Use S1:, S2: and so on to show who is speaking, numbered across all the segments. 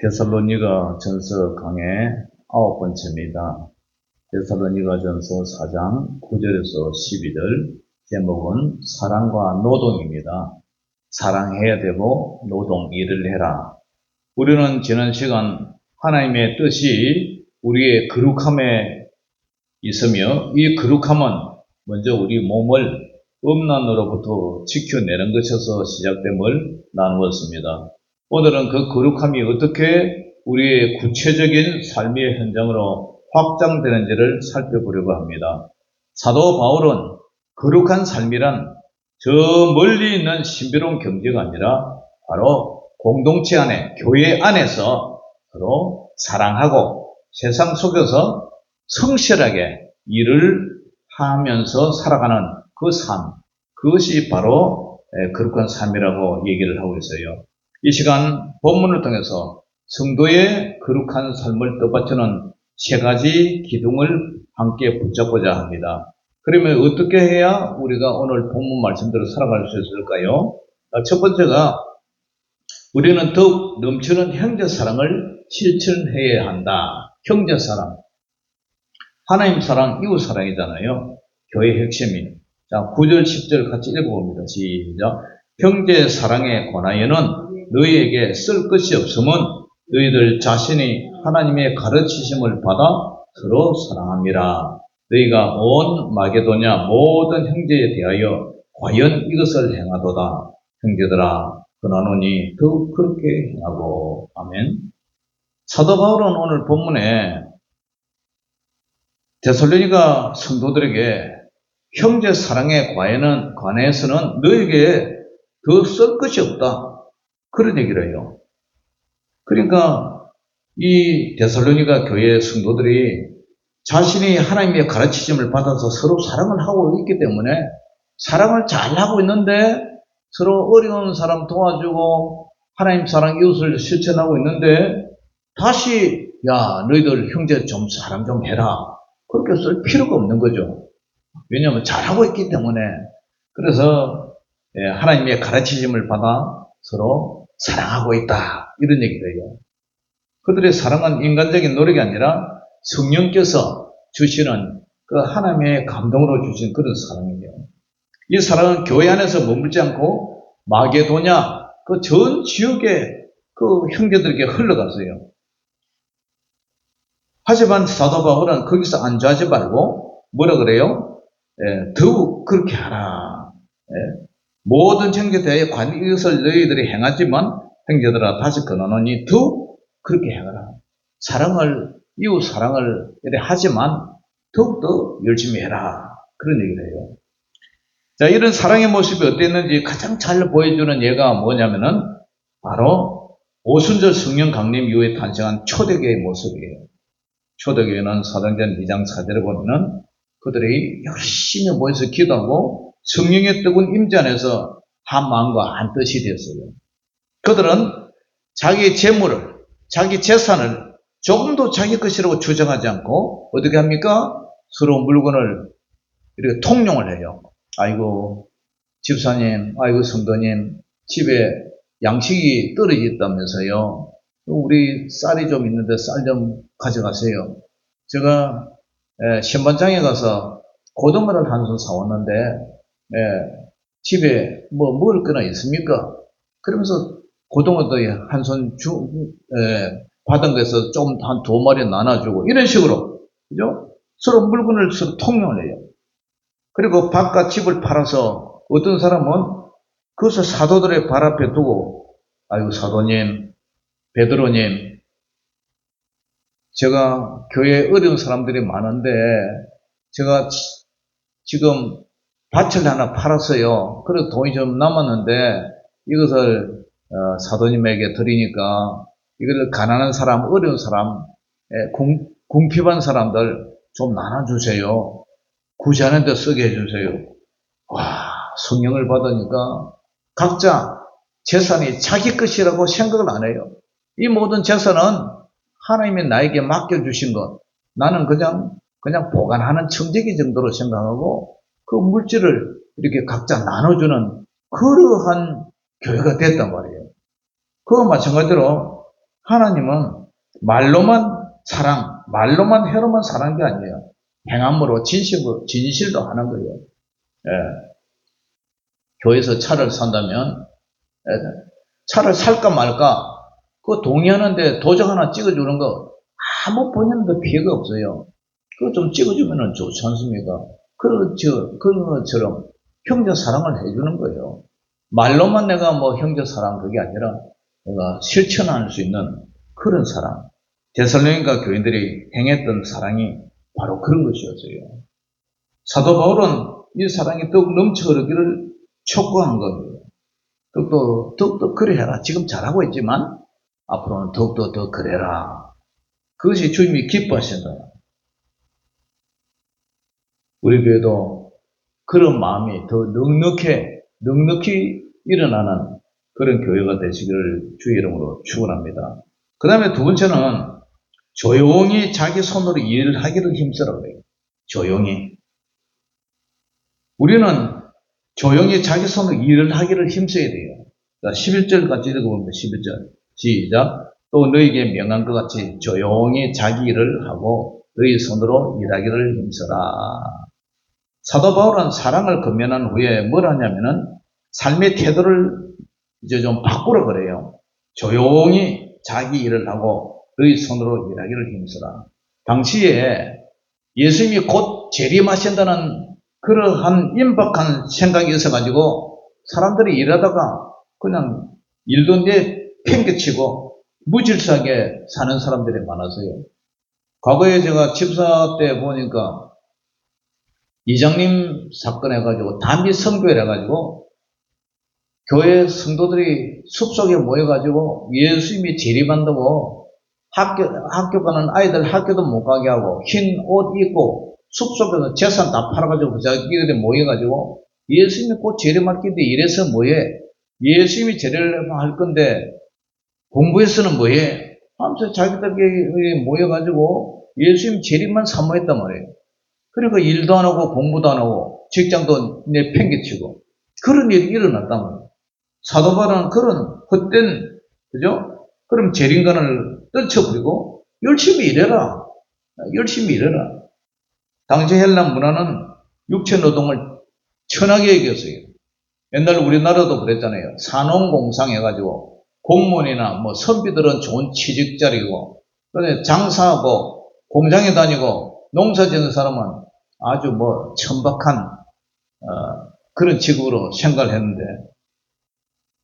S1: 데살로니가 전서 강의 9번째입니다. 데살로니가 전서 4장 9절에서 12절, 제목은 사랑과 노동입니다. 사랑해야 되고 노동 일을 해라. 우리는 지난 시간 하나님의 뜻이 우리의 거룩함에 있으며, 이 거룩함은 먼저 우리 몸을 음란으로부터 지켜내는 것에서 시작됨을 나누었습니다. 오늘은 그 거룩함이 어떻게 우리의 구체적인 삶의 현장으로 확장되는지를 살펴보려고 합니다. 사도 바울은 거룩한 삶이란 저 멀리 있는 신비로운 경제가 아니라 바로 공동체 안에, 교회 안에서 서로 사랑하고 세상 속에서 성실하게 일을 하면서 살아가는 그 삶, 그것이 바로 거룩한 삶이라고 얘기를 하고 있어요. 이 시간 본문을 통해서 성도의 거룩한 삶을 떠받치는 세 가지 기둥을 함께 붙잡고자 합니다. 그러면 어떻게 해야 우리가 오늘 본문 말씀대로 살아갈 수 있을까요? 첫 번째가, 우리는 더욱 넘치는 형제사랑을 실천해야 한다. 형제사랑, 하나님 사랑, 이웃 사랑이잖아요. 교회의 핵심이. 자, 9절 10절 같이 읽어봅니다. 시작. 형제 사랑에 관하여는 너희에게 쓸 것이 없음은 너희들 자신이 하나님의 가르치심을 받아 서로 사랑함이라. 너희가 온 마게도냐 모든 형제에 대하여 과연 이것을 행하도다. 형제들아, 그나노니 더욱 그렇게 행하고. 아멘. 사도 바울은 오늘 본문에 데살로니가 성도들에게 형제 사랑에 관해서는 너에게 더 쓸 것이 없다, 그런 얘기를 해요. 그러니까 이 데살로니가 교회 성도들이 자신이 하나님의 가르치심을 받아서 서로 사랑을 하고 있기 때문에, 사랑을 잘 하고 있는데 서로 어려운 사람 도와주고 하나님 사랑, 이웃을 실천하고 있는데 다시 야, 너희들 형제 좀 사랑 좀 해라, 그렇게 쓸 필요가 없는 거죠. 왜냐하면 잘하고 있기 때문에. 그래서 하나님의 가르치심을 받아 서로 사랑하고 있다, 이런 얘기를 해요. 그들의 사랑은 인간적인 노력이 아니라 성령께서 주시는 그 하나님의 감동으로 주신 그런 사랑이에요. 이 사랑은 교회 안에서 머물지 않고 마게도냐, 그 전 지역의 그 형제들에게 흘러갔어요. 하지만 사도 바울은 거기서 안주하지 말고 뭐라 그래요? 더욱 그렇게 하라. 모든 형제 대하여 이것을 너희들이 행하지만 형제들아 다시 그러노니 더욱 그렇게 행하라. 사랑을, 이웃 사랑을 하지만 더욱더 열심히 해라, 그런 얘기를 해요. 자, 이런 사랑의 모습이 어땠는지 가장 잘 보여주는 예가 뭐냐면은 바로 오순절 성령 강림 이후에 탄생한 초대교회의 모습이에요. 초대교회는 사도행전 2장 4절에 보면은 그들이 열심히 모여서 기도하고 성령의 뜨거운 임재 안에서 한 마음과 한 뜻이 되었어요. 그들은 자기 재물을, 자기 재산을 조금도 자기 것이라고 주장하지 않고 어떻게 합니까? 서로 물건을 이렇게 통용을 해요. 아이고 집사님, 아이고 성도님, 집에 양식이 떨어졌다면서요. 우리 쌀이 좀 있는데 쌀 좀 가져가세요. 제가 신반장에 가서 고등어를 한 손 사왔는데 집에 뭐 먹을 거나 있습니까? 그러면서 고등어도 한 손 받은 거에서 좀 한 2마리 나눠주고, 이런 식으로, 그죠? 서로 물건을 서로 통용을 해요. 그리고 바깥 집을 팔아서 어떤 사람은 그것을 사도들의 발 앞에 두고, 아이고 사도님, 베드로님, 제가 교회에 어려운 사람들이 많은데 제가 지금 밭을 하나 팔았어요. 그래서 돈이 좀 남았는데 이것을 사도님에게 드리니까 이걸 가난한 사람, 어려운 사람, 궁핍한 사람들 좀 나눠주세요. 굳이 하는 데 쓰게 해주세요. 와, 성령을 받으니까 각자 재산이 자기 것이라고 생각을 안 해요. 이 모든 재산은 하나님이 나에게 맡겨주신 것, 나는 그냥 보관하는 청지기 정도로 생각하고 그 물질을 이렇게 각자 나눠주는 그러한 교회가 됐단 말이에요. 그와 마찬가지로 하나님은 말로만 사랑, 말로만 해로만 사랑한 게 아니에요. 행함으로 진실도 하는 거예요. 예. 교회에서 차를 산다면 차를 살까 말까 그거 동의하는데 도장 하나 찍어주는 거 아무 본인도 피해가 없어요. 그거 좀 찍어주면 좋지 않습니까? 그런 것처럼 형제 사랑을 해주는 거예요. 말로만 내가 뭐 형제 사랑 그게 아니라 내가 실천할 수 있는 그런 사랑. 데살로니가 교인들이 행했던 사랑이 바로 그런 것이었어요. 사도 바울은 이 사랑이 더욱 넘쳐 흐르기를 촉구한 거예요. 더욱더 그래라. 지금 잘하고 있지만 앞으로는 더욱더 더 그래라. 그것이 주님이 기뻐하신다. 우리 교회도 그런 마음이 더 넉넉히 일어나는 그런 교회가 되시기를 주의 이름으로 축원합니다. 그 다음에 두 번째는 조용히 자기 손으로 일을 하기를 힘쓰라 그래요. 조용히. 우리는 조용히 자기 손으로 일을 하기를 힘써야 돼요. 11절 같이 읽어봅니다. 11절. 시작. 또 너에게 명한 것 같이 조용히 자기 일을 하고 너희 손으로 일하기를 힘써라. 사도 바울은 사랑을 건면한 후에 뭘 하냐면은 삶의 태도를 이제 좀 바꾸라 그래요. 조용히 자기 일을 하고 너희 손으로 일하기를 힘써라. 당시에 예수님이 곧 재림하신다는 그러한 임박한 생각이 있어가지고 사람들이 일하다가 그냥 일도 내팽개치고 무질서하게 사는 사람들이 많아서요. 과거에 제가 집사 때 보니까 이장님 사건 해가지고 단비 선교회 해가지고 교회 성도들이 숲속에 모여가지고 예수님이 재림한다고 학교 가는 아이들 학교도 못 가게 하고 흰 옷 입고 숲속에서 재산 다 팔아가지고 자기들이 모여가지고 예수님이 곧 재림할 건데 이래서 뭐해? 예수님이 재림할 건데 공부해서는 뭐해? 하면서 자기들끼리 모여가지고 예수님 재림만 사모했단 말이에요. 그러니까 일도 안 하고 공부도 안 하고 직장도 내팽개치고 그런 일이 일어났단 말이에요. 사도 바울은 그런 헛된 그죠? 그럼 재림관을 떨쳐버리고 열심히 일해라. 열심히 일해라. 당시 헬란 문화는 육체 노동을 천하게 여겼어요. 옛날 우리나라도 그랬잖아요. 산업공상 해가지고 공무원이나 뭐 선비들은 좋은 취직자리고 그런데 장사하고 공장에 다니고 농사 짓는 사람은 아주 뭐 천박한 그런 직업으로 생각을 했는데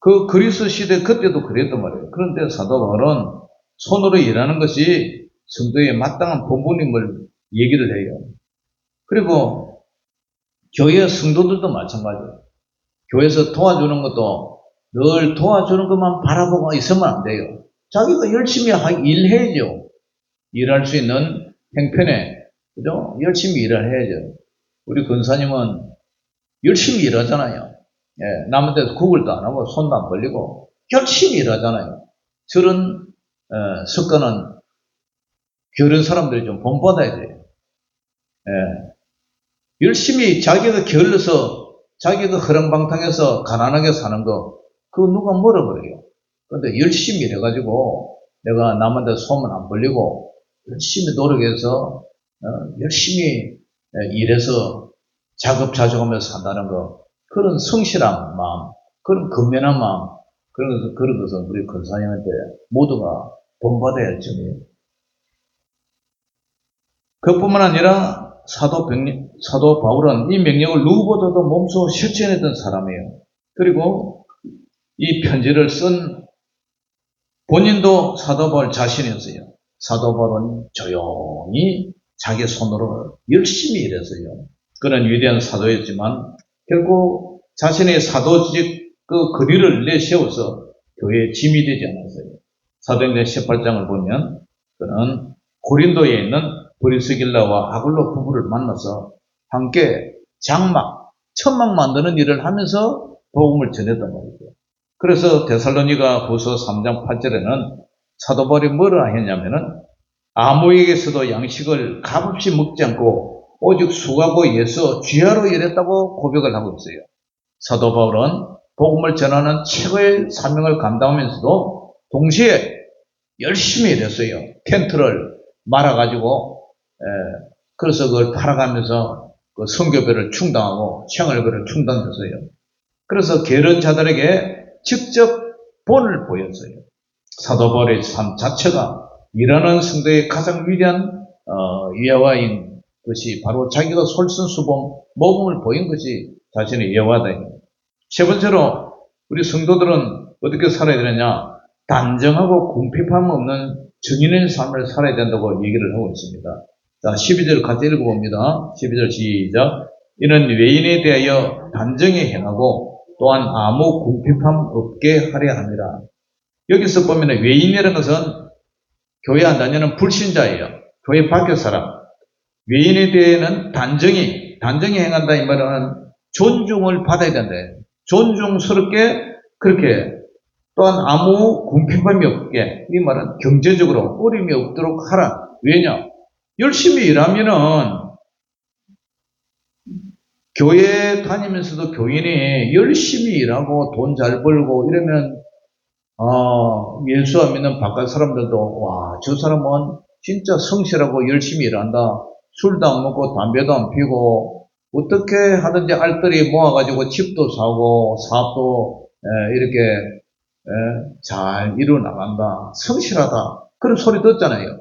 S1: 그 그리스 시대 그때도 그랬단 말이에요. 그런데 사도 바울은 손으로 일하는 것이 성도의 마땅한 본분임을 얘기를 해요. 그리고 교회 성도들도 마찬가지예요. 교회에서 도와주는 것도 늘 도와주는 것만 바라보고 있으면 안 돼요. 자기가 열심히 일해야죠. 일할 수 있는 형편에 그죠? 열심히 일을 해야죠. 우리 권사님은 열심히 일하잖아요. 예, 남한테서 구걸도 안 하고 손도 안 벌리고 열심히 일하잖아요. 저런 습관은 게으른 사람들이 좀 본받아야 돼요. 예, 열심히 자기가 게을러서 자기가 허랑방탕해서 가난하게 사는 거 그거 누가 뭐라 그래요. 그런데 열심히 일해가지고 내가 남한테 소문 안 벌리고 열심히 노력해서 열심히 일해서 자급자족하면서 산다는 거 그런 성실한 마음, 그런 근면한 마음, 그런 것은 우리 권사님한테 모두가 본받아야 할 점이에요. 그뿐만 아니라 사도 바울은 이 명령을 누구보다도 몸소 실천했던 사람이에요. 그리고 이 편지를 쓴 본인도 사도 바울 자신이었어요. 사도 바울은 조용히 자기 손으로 열심히 일했어요. 그런 위대한 사도였지만 결국 자신의 사도직 그 거리를 내세워서 교회에 짐이 되지 않았어요. 사도행전 18장을 보면 그는 고린도에 있는 브리스길라와 아굴로 부부를 만나서 함께 천막 만드는 일을 하면서 복음을 전했단 말이죠. 그래서 데살로니가 후서 3장 8절에는 사도 바울이 뭐라 했냐면은 아무에게서도 양식을 값없이 먹지 않고 오직 수고하고 애써 귀하로 일했다고 고백을 하고 있어요. 사도 바울은 복음을 전하는 최고의 사명을 감당하면서도 동시에 열심히 일했어요. 텐트를 말아가지고, 그래서 그걸 팔아가면서 그 선교배를 충당하고 생활배를 충당했어요. 그래서 게으른자들에게 직접 본을 보였어요. 사도 바울의 삶 자체가 일하는 성도의 가장 위대한 예화인 것이 바로 자기가 솔선수범 모범을 보인 것이 자신의 예화다. 세 번째로 우리 성도들은 어떻게 살아야 되느냐? 단정하고 궁핍함 없는 정인의 삶을 살아야 된다고 얘기를 하고 있습니다. 자, 12절 같이 읽어봅니다. 12절 시작. 이는 외인에 대하여 단정히 행하고 또한 아무 궁핍함 없게 하려 함이라. 여기서 보면 외인이라는 것은 교회 안 다니는 불신자예요. 교회 밖의 사람. 외인에 대해는 단정히 행한다 이 말은 존중을 받아야 된다. 존중스럽게 그렇게 또한 아무 궁핍함이 없게 이 말은 경제적으로 어려움이 없도록 하라. 왜냐? 열심히 일하면은 교회 다니면서도 교인이 열심히 일하고 돈 잘 벌고 이러면 예수 안 믿는 바깥 사람들도 와, 저 사람은 진짜 성실하고 열심히 일한다. 술도 안 먹고 담배도 안 피고 어떻게 하든지 알뜰히 모아가지고 집도 사고 사업도 이렇게 잘 이루어나간다. 성실하다. 그런 소리 듣잖아요.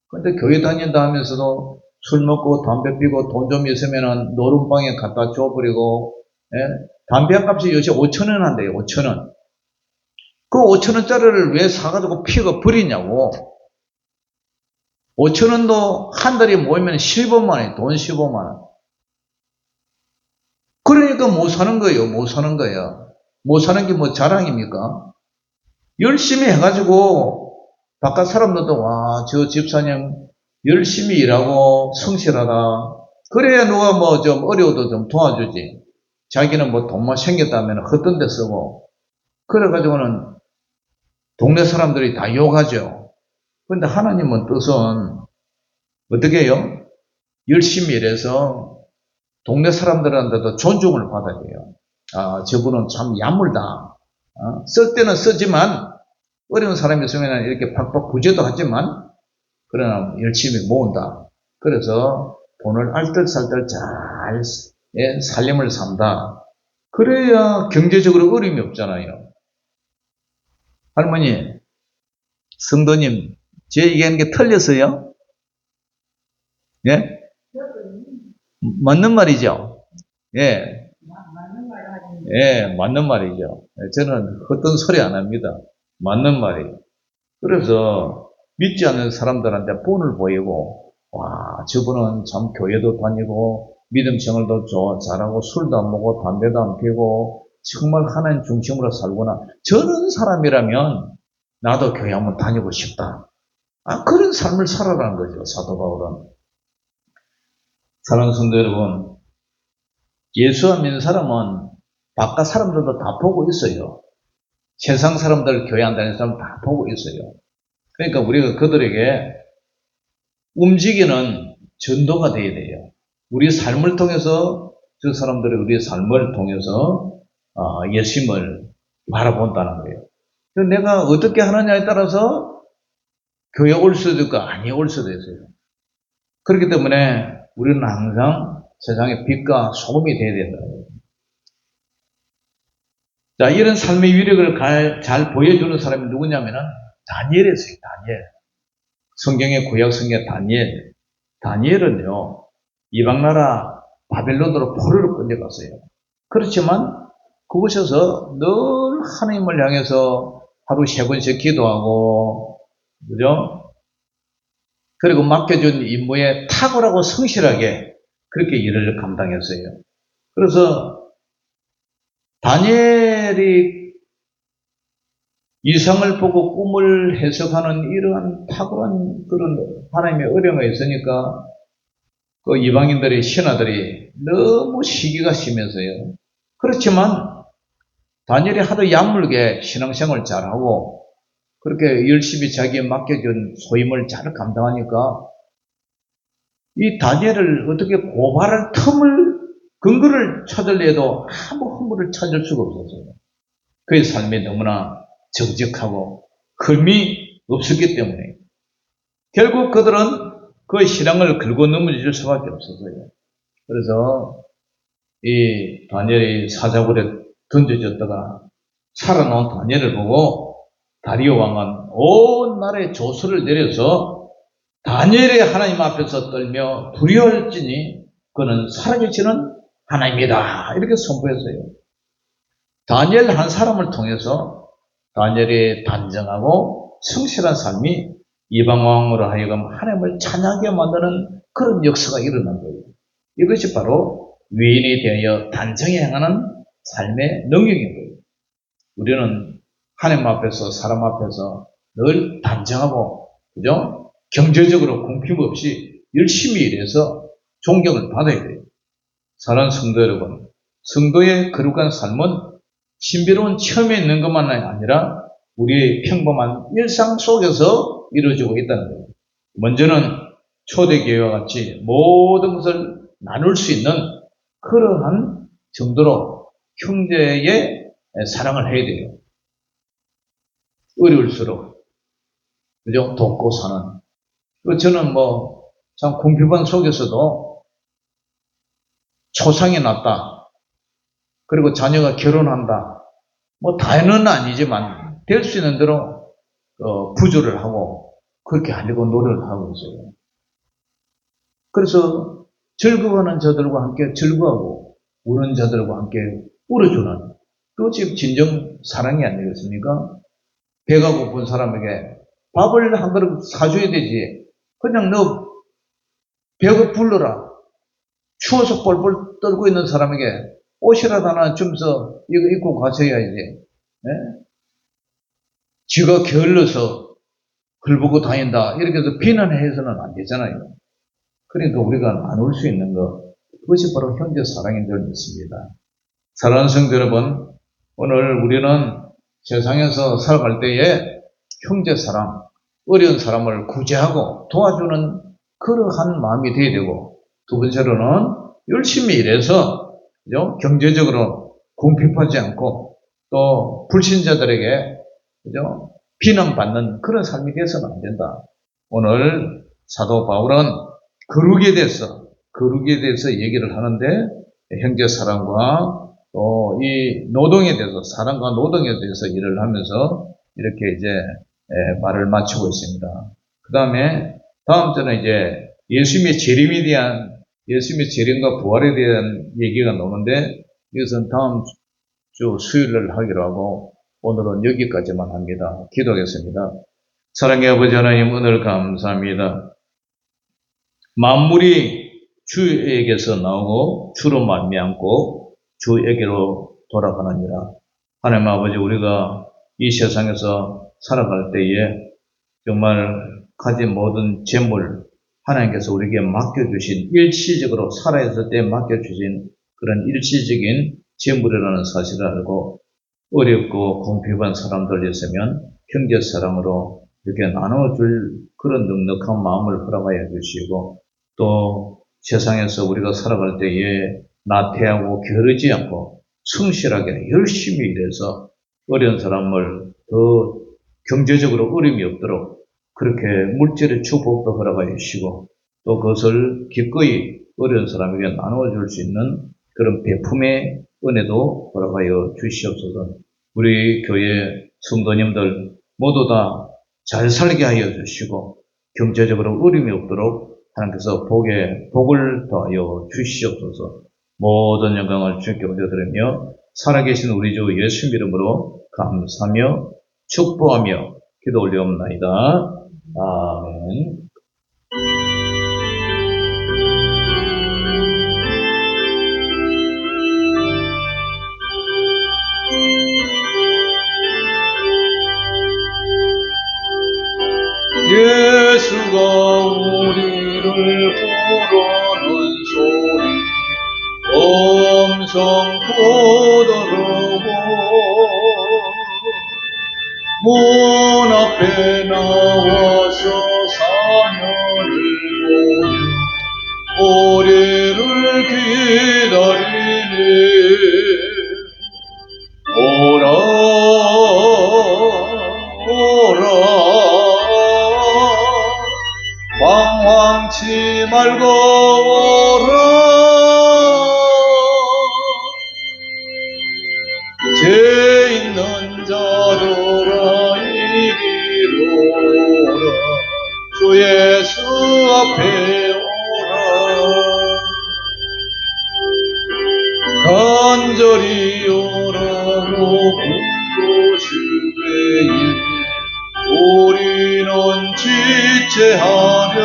S1: 근데 교회 다닌다 하면서도 술 먹고 담배 피고 돈 좀 있으면은 노름방에 갖다 줘버리고 담배 한 값이 요새 5,000원 한대요. 5,000원. 그 5,000원짜리를 왜 사가지고 피가 버리냐고. 5,000원도 한 달에 모이면 15만 원이에요. 돈 15만 원. 그러니까 못 사는 거예요. 못 사는 거야. 못 사는 게 뭐 자랑입니까? 열심히 해가지고 바깥 사람들도 와, 저 집사님 열심히 일하고 성실하다. 그래야 누가 뭐 좀 어려워도 좀 도와주지. 자기는 뭐 돈만 생겼다면 헛된 데 쓰고. 그래가지고는 동네 사람들이 다 욕하죠. 그런데 하나님은 뜻은 어떻게 해요? 열심히 일해서 동네 사람들한테도 존중을 받아야 돼요. 아, 저분은 참 야물다. 쓸 때는 쓰지만 어려운 사람이 있으면 이렇게 팍팍 구제도 하지만 그러나 열심히 모은다. 그래서 돈을 알뜰살뜰 잘 살림을 산다. 그래야 경제적으로 어려움이 없잖아요. 할머니, 성도님, 제 얘기하는 게 틀렸어요? 예? 맞는 말이죠? 예. 예, 맞는 말이죠. 저는 헛된 소리 안 합니다. 맞는 말이에요. 그래서 믿지 않는 사람들한테 본을 보이고, 와, 저분은 참 교회도 다니고, 믿음 생활도 잘하고, 술도 안 먹고, 담배도 안 피고, 정말 하나님 중심으로 살구나. 저런 사람이라면 나도 교회 한번 다니고 싶다. 그런 삶을 살아라는 거죠, 사도 바울은. 사랑하는 성도 여러분, 예수 안 믿는 사람은 바깥 사람들도 다 보고 있어요. 세상 사람들, 교회 안 다니는 사람 다 보고 있어요. 그러니까 우리가 그들에게 움직이는 전도가 되어야 돼요. 우리 삶을 통해서 저 사람들이 우리의 삶을 통해서 예수님을 바라본다는 거예요. 내가 어떻게 하느냐에 따라서 교회 올 수도 있고 아니 올 수도 있어요. 그렇기 때문에 우리는 항상 세상의 빛과 소금이 되어야 된다. 자, 이런 삶의 위력을 잘 보여주는 사람이 누구냐면은 다니엘이었어요. 다니엘. 성경의 구약 성경 다니엘. 다니엘은요, 이방나라 바벨론으로 포로로 끌려갔어요. 그렇지만 그곳에서 늘 하나님을 향해서 하루 3번씩 기도하고, 그죠? 그리고 맡겨준 임무에 탁월하고 성실하게 그렇게 일을 감당했어요. 그래서 다니엘이 이상을 보고 꿈을 해석하는 이러한 탁월한 그런 하나님의 어려움이 있으니까 그 이방인들의 신하들이 너무 시기가 심해서요. 그렇지만 다니엘이 하도 야물게 신앙생활을 잘하고 그렇게 열심히 자기에 맡겨준 소임을 잘 감당하니까 이 다니엘을 어떻게 고발할 근거를 찾으려도 아무 허물을 찾을 수가 없었어요. 그의 삶이 너무나 정직하고 흠이 없었기 때문에 결국 그들은 그 신앙을 긁고 넘어질 수밖에 없었어요. 그래서 이 다니엘이 사자굴에 던져졌다가 살아나온 다니엘을 보고 다리오 왕은 온 나라의 조서를 내려서 다니엘의 하나님 앞에서 떨며 두려워할지니 그는 살아계시는 하나님이다 이렇게 선포했어요. 다니엘 한 사람을 통해서 다니엘이 단정하고 성실한 삶이 이방 왕으로 하여금 하나님을 찬양하게 만드는 그런 역사가 일어난 거예요. 이것이 바로 위인이 되어 단정히 행하는 삶의 능력인 거예요. 우리는 하나님 앞에서 사람 앞에서 늘 단정하고 그죠? 경제적으로 궁핍 없이 열심히 일해서 존경을 받아야 돼요. 사랑하는 성도 여러분, 성도의 거룩한 삶은 신비로운 체험에 있는 것만 아니라 우리의 평범한 일상 속에서 이루어지고 있다는 거예요. 먼저는 초대교회와 같이 모든 것을 나눌 수 있는 그러한 정도로 형제의 사랑을 해야 돼요. 어려울수록 그죠? 돕고 사는. 저는 참 궁핍한 속에서도 초상이 났다. 그리고 자녀가 결혼한다. 다는 아니지만 될 수 있는 대로 부조를 하고 그렇게 하려고 노력을 하고 있어요. 그래서 즐거워하는 자들과 함께 즐거워하고 우는 자들과 함께 울어주는 그것이 진정 사랑이 아니겠습니까? 배가 고픈 사람에게 밥을 한 그릇 사줘야 되지. 그냥 너 배가 불러라. 추워서 뻘뻘 떨고 있는 사람에게 옷이라도 하나 주면서 이거 입고 가셔야지. 네? 쥐가 게을러서 긁고 다닌다. 이렇게 해서 비난해서는 안 되잖아요. 그러니까 우리가 나눌 수 있는 것, 그것이 바로 형제 사랑인 줄 믿습니다. 사랑하는 성도 여러분, 오늘 우리는 세상에서 살아갈 때에 형제 사랑, 어려운 사람을 구제하고 도와주는 그러한 마음이 되어야 되고, 두 번째로는 열심히 일해서 경제적으로 궁핍하지 않고 또 불신자들에게 비난받는 그런 삶이 되어서는 안 된다. 오늘 사도 바울은 거룩에 대해서 얘기를 하는데 형제 사랑과 또 이 노동에 대해서 사랑과 노동에 대해서 일을 하면서 이렇게 이제 말을 마치고 있습니다. 그 다음 주는 이제 예수님의 재림과 부활에 대한 얘기가 나오는데 이것은 다음 주 수요일을 하기로 하고 오늘은 여기까지만 합니다. 기도하겠습니다. 사랑의 아버지 하나님 오늘 감사합니다. 만물이 주에게서 나오고 주로 말미암고 주에게로 돌아가느니라. 하나님 아버지 우리가 이 세상에서 살아갈 때에 정말 가진 모든 재물 하나님께서 우리에게 맡겨주신 일시적으로 살아있을 때 맡겨주신 그런 일시적인 재물이라는 사실을 알고 어렵고 궁핍한 사람들 있으면 형제사랑으로 이렇게 나눠줄 그런 넉넉한 마음을 허락하여 주시고 또 세상에서 우리가 살아갈 때에 나태하고 게으르지 않고 성실하게 열심히 일해서 어려운 사람을 더 경제적으로 어려움이 없도록 그렇게 물질의 축복도 허락하여 주시고 또 그것을 기꺼이 어려운 사람에게 나눠줄 수 있는 그런 베품의 은혜도 허락하여 주시옵소서. 우리 교회 성도님들 모두 다 잘 살게 하여 주시고 경제적으로 어려움이 없도록 하나님께서 복을 더하여 주시옵소서. 모든 영광을 주께 올려드리며 살아계신 우리 주 예수 이름으로 감사하며 축복하며 기도 올리옵나이다. 아멘. 예수가 우리를 부르는 소리 엄청 크더라고 문 앞에 나와서 사면을 보여 우리를 기다리네 오라 오라 앞에 오라. 간절히 오라고 부르시되 우리는 지체하랴.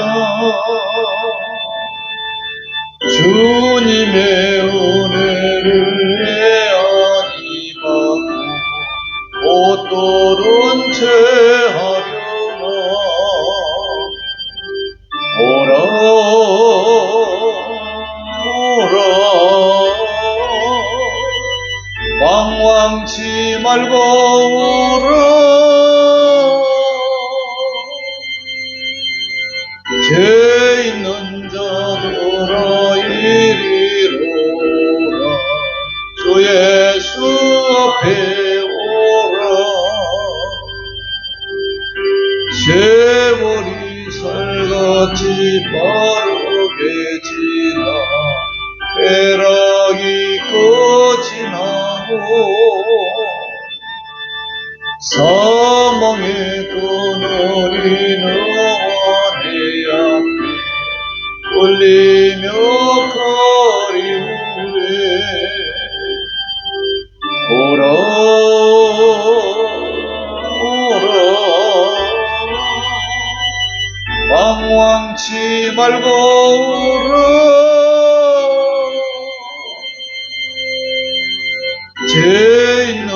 S1: 주님의 은혜를 애안히 받고 옷도른 채 하려나. 오라 오라 방황치 말고 오라. 죄 있는 자들아 이리로라. 주 예수 앞에 오라. 세월이 살같이 빠르게 지나 쾌락이 끝이 나고 사망의 그늘이 너와 내 앞에 울리며 가리우네. 오라 오라 방황치 말고 오라. 죄 있는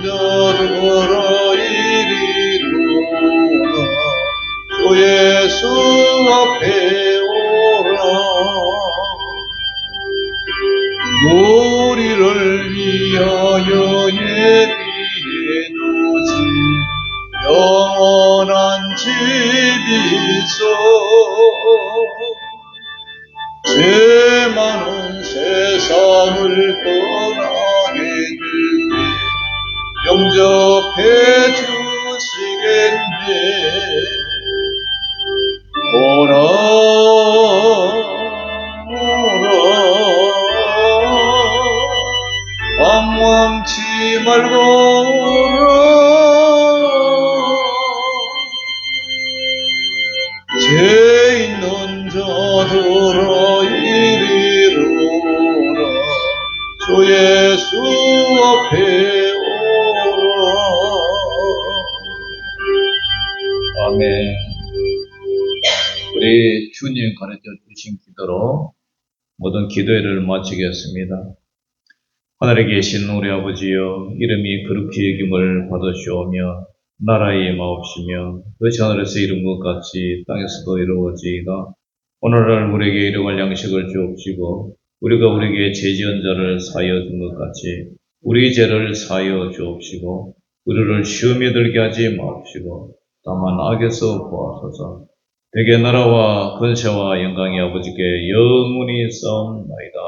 S1: 자들아 이리로라. 주 예수 앞에 오라. 우리를 위하여 예비해 두신 영원한 집이 있어. 죄 많은 세상을 떠나게 될 때 영접해 주시겠네. 오라 오라 방황치 말고 오라. 죄 있는 자들아 이리로라. 주 예수 앞에 오라. 아멘. 우리 주님 가르쳐 주신 기도로 모든 기도회를 마치겠습니다. 하늘에 계신 우리 아버지여, 이름이 거룩히 여김을 받으시오며 나라의 임하옵시며 그것이 하늘에서 이룬 것 같이 땅에서도 이루어지이다. 오늘날 우리에게 일용할 양식을 주옵시고 우리가 우리에게 죄지은 자를 사하여 준 것 같이 우리 죄를 사하여 주옵시고 우리를 시험에 들게 하지 마옵시고 다만 악에서 구하소서. 대개 나라와 권세와 영광이 아버지께 영원히 싸움나이다.